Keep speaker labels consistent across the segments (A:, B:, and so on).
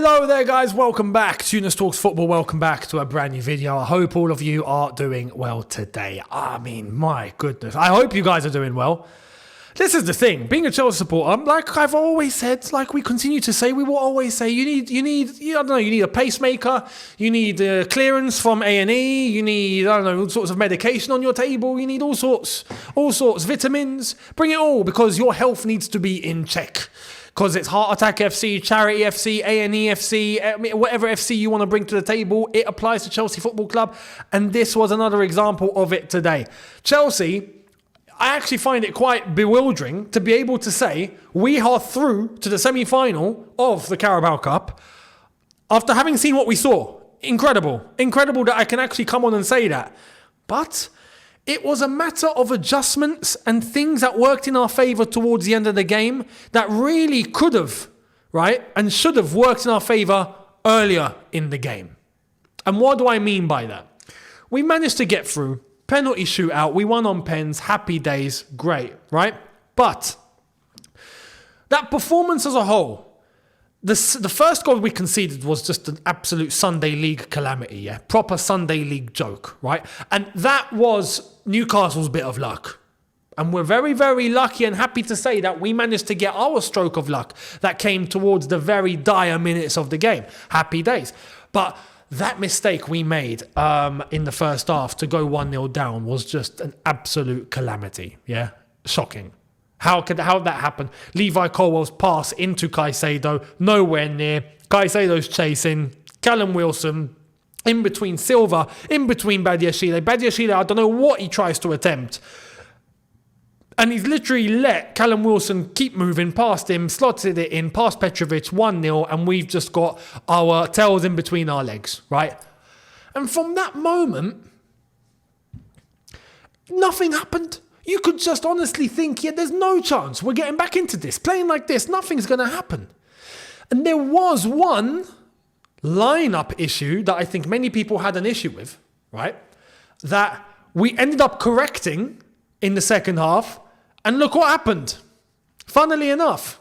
A: Hello there guys, welcome back to Younes Talks Football, welcome back to a brand new video. I hope all of you are doing well today. I mean, my goodness, I hope you guys are doing well. This is the thing, being a Chelsea supporter, like I've always said, like we continue to say, we will always say, you need a pacemaker, you need clearance from A&E, you need, all sorts of medication on your table, you need all sorts, vitamins, bring it all, because your health needs to be in check. Because it's Heart Attack FC, Charity FC, A&E FC, whatever FC you want to bring to the table, it applies to Chelsea Football Club. And this was another example of it today. Chelsea, I actually find it quite bewildering to be able to say we are through to the semi-final of the Carabao Cup after having seen what we saw. Incredible that I can actually come on and say that. But it was a matter of adjustments and things that worked in our favour towards the end of the game that really could have, right, and should have worked in our favour earlier in the game. And what do I mean by that? We managed to get through, penalty shootout, we won on pens, happy days, great, right? But that performance as a whole, the first goal we conceded was just an absolute Sunday League calamity, yeah? Proper Sunday League joke, right? And that was Newcastle's bit of luck. And we're very, very lucky and happy to say that we managed to get our stroke of luck that came towards the very dire minutes of the game. Happy days. But that mistake we made in the first half to go 1-0 down was just an absolute calamity, yeah? Shocking. How did that happen? Levi Colwell's pass into Caicedo, nowhere near. Caicedo's chasing. Callum Wilson in between Silva, in between Badiashile. Badiashile, I don't know what he tries to attempt. And he's literally let Callum Wilson keep moving past him, slotted it in, past Petrovic, 1-0, and we've just got our tails in between our legs, right? And from that moment, nothing happened. You could just honestly think, yeah, there's no chance we're getting back into this. Playing like this, nothing's going to happen. And there was one lineup issue that I think many people had an issue with, right? That we ended up correcting in the second half. And look what happened. Funnily enough,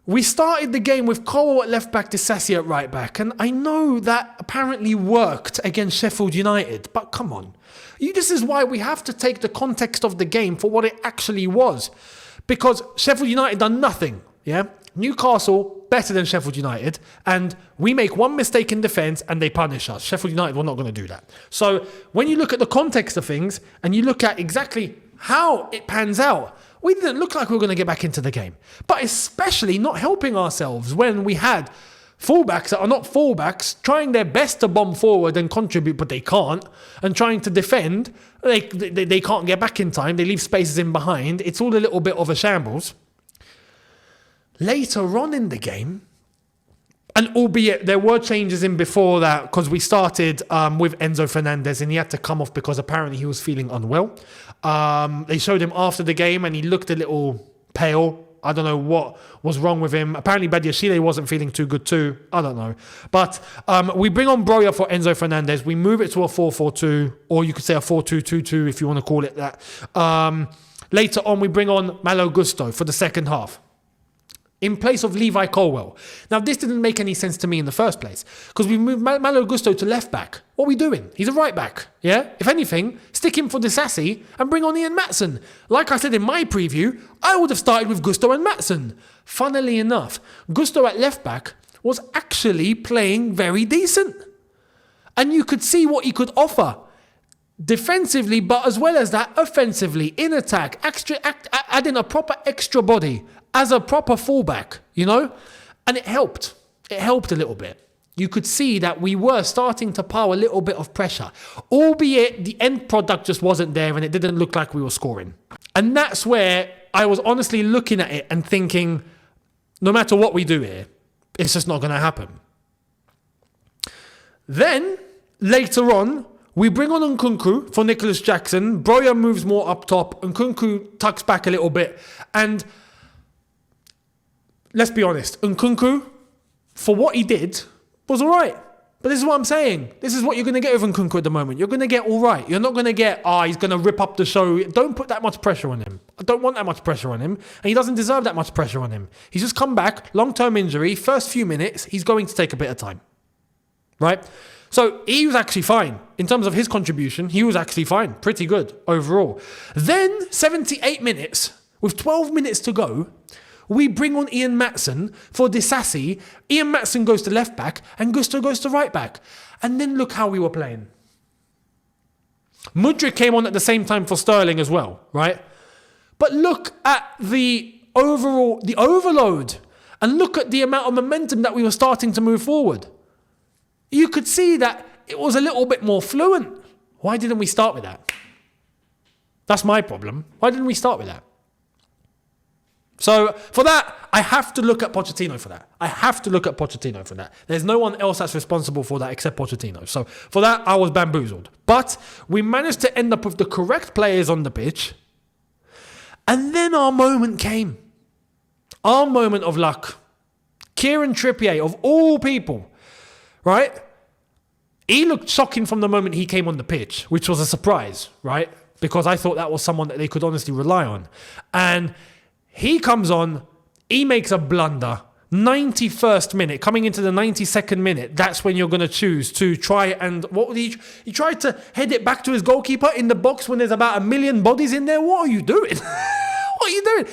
A: we started the game with Colwell at left back, Disasi at right back. And I know that apparently worked against Sheffield United, but come on. This is why we have to take the context of the game for what it actually was. Because Sheffield United done nothing, yeah? Newcastle better than Sheffield United, and we make one mistake in defence and they punish us. Sheffield United were not going to do that. So when you look at the context of things and you look at exactly how it pans out, we didn't look like we were going to get back into the game. But especially not helping ourselves when we had fullbacks that are not fullbacks trying their best to bomb forward and contribute, but they can't, and trying to defend, they can't get back in time, they leave spaces in behind. It's all a little bit of a shambles. Later on in the game, and albeit there were changes in before that, because we started with Enzo Fernandez and he had to come off because apparently he was feeling unwell. They showed him after the game and he looked a little pale. I don't know what was wrong with him. Apparently Badiashile wasn't feeling too good too. I don't know. But we bring on Broja for Enzo Fernandez. We move it to a 4-4-2, or you could say a 4-2-2-2 if you want to call it that. Later on, we bring on Malo Gusto for the second half in place of Levi Colwell. Now, this didn't make any sense to me in the first place because we moved Malo Gusto to left back. What are we doing? He's a right back, yeah? If anything, stick him for Disasi and bring on Ian Maatsen. Like I said in my preview, I would have started with Gusto and Maatsen. Funnily enough, Gusto at left back was actually playing very decent. And you could see what he could offer defensively, but as well as that, offensively, in attack, adding a proper extra body as a proper fullback, you know? And it helped. It helped a little bit. You could see that we were starting to pile a little bit of pressure, albeit the end product just wasn't there and it didn't look like we were scoring. And that's where I was honestly looking at it and thinking, no matter what we do here, it's just not going to happen. Then, later on, we bring on Nkunku for Nicholas Jackson. Broja moves more up top. Nkunku tucks back a little bit. And let's be honest, Nkunku, for what he did, was all right. But this is what I'm saying. This is what you're going to get with Nkunku at the moment. You're going to get all right. You're not going to get, he's going to rip up the show. Don't put that much pressure on him. I don't want that much pressure on him. And he doesn't deserve that much pressure on him. He's just come back, long-term injury, first few minutes, he's going to take a bit of time. Right? So he was actually fine. In terms of his contribution, he was actually fine. Pretty good overall. Then, 78 minutes, with 12 minutes to go, we bring on Ian Maatsen for Disasi. Ian Maatsen goes to left back and Gusto goes to right back. And then look how we were playing. MUDRYK came on at the same time for Sterling as well, right? But look at the overload, and look at the amount of momentum that we were starting to move forward. You could see that it was a little bit more fluent. Why didn't we start with that? That's my problem. Why didn't we start with that? So for that, I have to look at Pochettino for that. There's no one else that's responsible for that except Pochettino. So for that, I was bamboozled. But we managed to end up with the correct players on the pitch. And then our moment came. Our moment of luck. Kieran Trippier, of all people, right? He looked shocking from the moment he came on the pitch, which was a surprise, right? Because I thought that was someone that they could honestly rely on. And he comes on, he makes a blunder. 91st minute, coming into the 92nd minute, that's when you're going to choose to try and... What would he tried to head it back to his goalkeeper in the box when there's about 1 million bodies in there. What are you doing? What are you doing?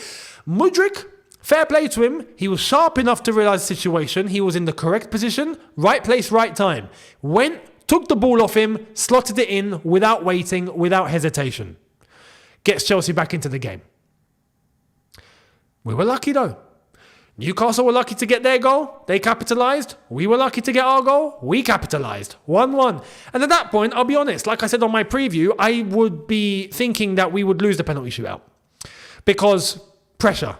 A: MUDRYK, fair play to him. He was sharp enough to realise the situation. He was in the correct position, right place, right time. Took the ball off him, slotted it in without waiting, without hesitation. Gets Chelsea back into the game. We were lucky though. Newcastle were lucky to get their goal. They capitalised. We were lucky to get our goal. We capitalised. 1-1. And at that point, I'll be honest, like I said on my preview, I would be thinking that we would lose the penalty shootout. Because pressure.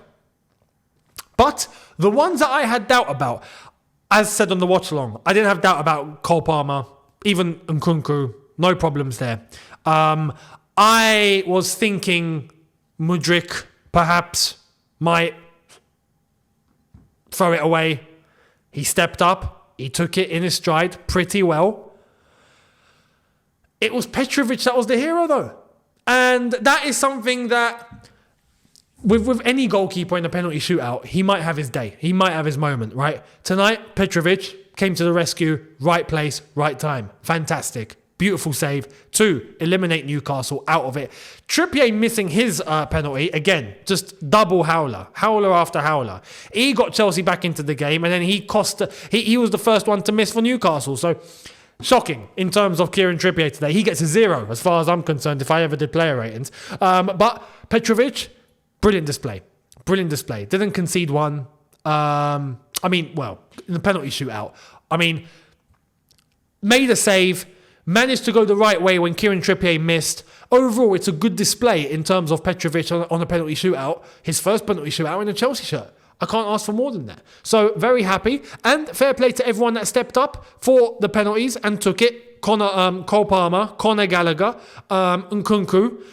A: But the ones that I had doubt about, as said on the watch along, I didn't have doubt about Cole Palmer, even Nkunku, no problems there. I was thinking MUDRYK perhaps might throw it away. He stepped up. He took it in his stride pretty well. It was Petrovic that was the hero though. And that is something that with any goalkeeper in a penalty shootout, he might have his day. He might have his moment, right? Tonight, Petrovic came to the rescue. Right place, right time. Fantastic. Beautiful save to eliminate Newcastle out of it. Trippier missing his penalty. Again, just double howler. Howler after howler. He got Chelsea back into the game and then he was the first one to miss for Newcastle. So shocking in terms of Kieran Trippier today. He gets a 0 as far as I'm concerned if I ever did player ratings. But Petrovic, brilliant display. Brilliant display. Didn't concede one. In the penalty shootout. Made a save. Managed to go the right way when Kieran Trippier missed. Overall, it's a good display in terms of Petrovic on a penalty shootout. His first penalty shootout in a Chelsea shirt. I can't ask for more than that. So, very happy. And fair play to everyone that stepped up for the penalties and took it. Cole Palmer, Conor Gallagher, Nkunku.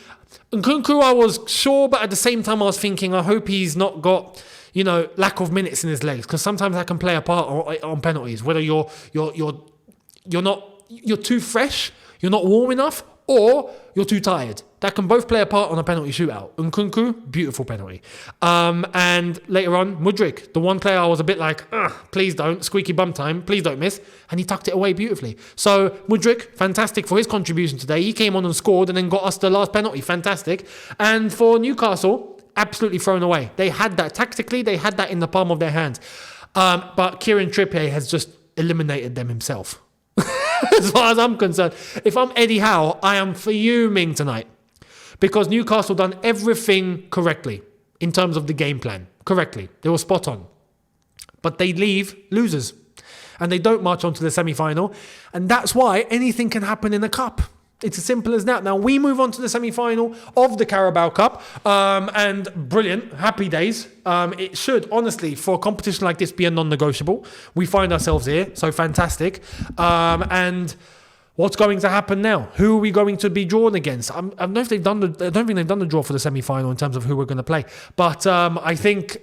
A: Nkunku, I was sure, but at the same time, I was thinking, I hope he's not got, lack of minutes in his legs. Because sometimes that can play a part on penalties. Whether you're too fresh, you're not warm enough, or you're too tired. That can both play a part on a penalty shootout. Nkunku, beautiful penalty. And later on, MUDRYK, the one player I was a bit like, please don't, squeaky bum time, please don't miss. And he tucked it away beautifully. So MUDRYK, fantastic for his contribution today. He came on and scored and then got us the last penalty. Fantastic. And for Newcastle, absolutely thrown away. They had that tactically, they had that in the palm of their hands. But Kieran Trippier has just eliminated them himself. As far as I'm concerned, if I'm Eddie Howe, I am fuming tonight because Newcastle done everything correctly in terms of the game plan. Correctly. They were spot on. But they leave losers and they don't march on to the semi-final. And that's why anything can happen in the cup. It's as simple as that. Now, we move on to the semi-final of the Carabao Cup. And brilliant. Happy days. It should, honestly, for a competition like this, be a non-negotiable. We find ourselves here. So fantastic. And what's going to happen now? Who are we going to be drawn against? I don't know if they've done I don't think they've done the draw for the semi-final in terms of who we're going to play. But I think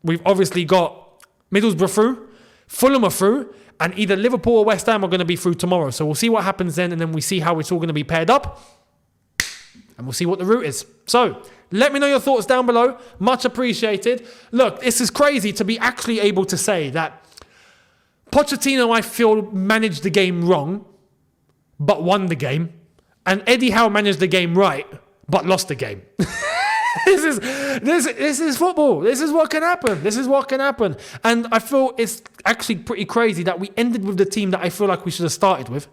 A: we've obviously got Middlesbrough through. Fulham are through, and either Liverpool or West Ham are going to be through tomorrow. So we'll see what happens then, and then we see how it's all going to be paired up, and we'll see what the route is. So let me know your thoughts down below. Much appreciated. Look, this is crazy to be actually able to say that Pochettino, I feel, managed the game wrong, but won the game. And Eddie Howe managed the game right, but lost the game. This is football. This is what can happen. And I feel it's actually pretty crazy that we ended with the team that I feel like we should have started with,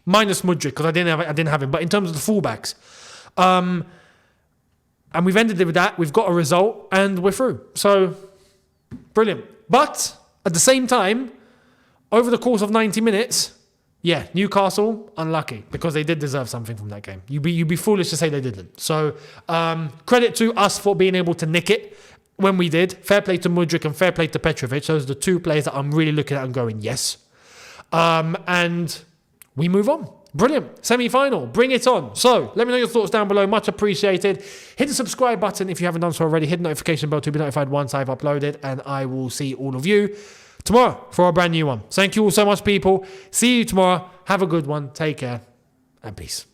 A: minus MUDRYK, because I didn't have him. But in terms of the fullbacks, and we've ended it with that. We've got a result, and we're through. So brilliant. But at the same time, over the course of 90 minutes, yeah, Newcastle, unlucky, because they did deserve something from that game. You'd be foolish to say they didn't. So credit to us for being able to nick it when we did. Fair play to MUDRYK and fair play to PETROVIC. Those are the two players that I'm really looking at and going, yes. And we move on. Brilliant. Semi-final. Bring it on. So let me know your thoughts down below. Much appreciated. Hit the subscribe button if you haven't done so already. Hit the notification bell to be notified once I've uploaded. And I will see all of you tomorrow for a brand new one. Thank you all so much, people. See you tomorrow. Have a good one. Take care and peace.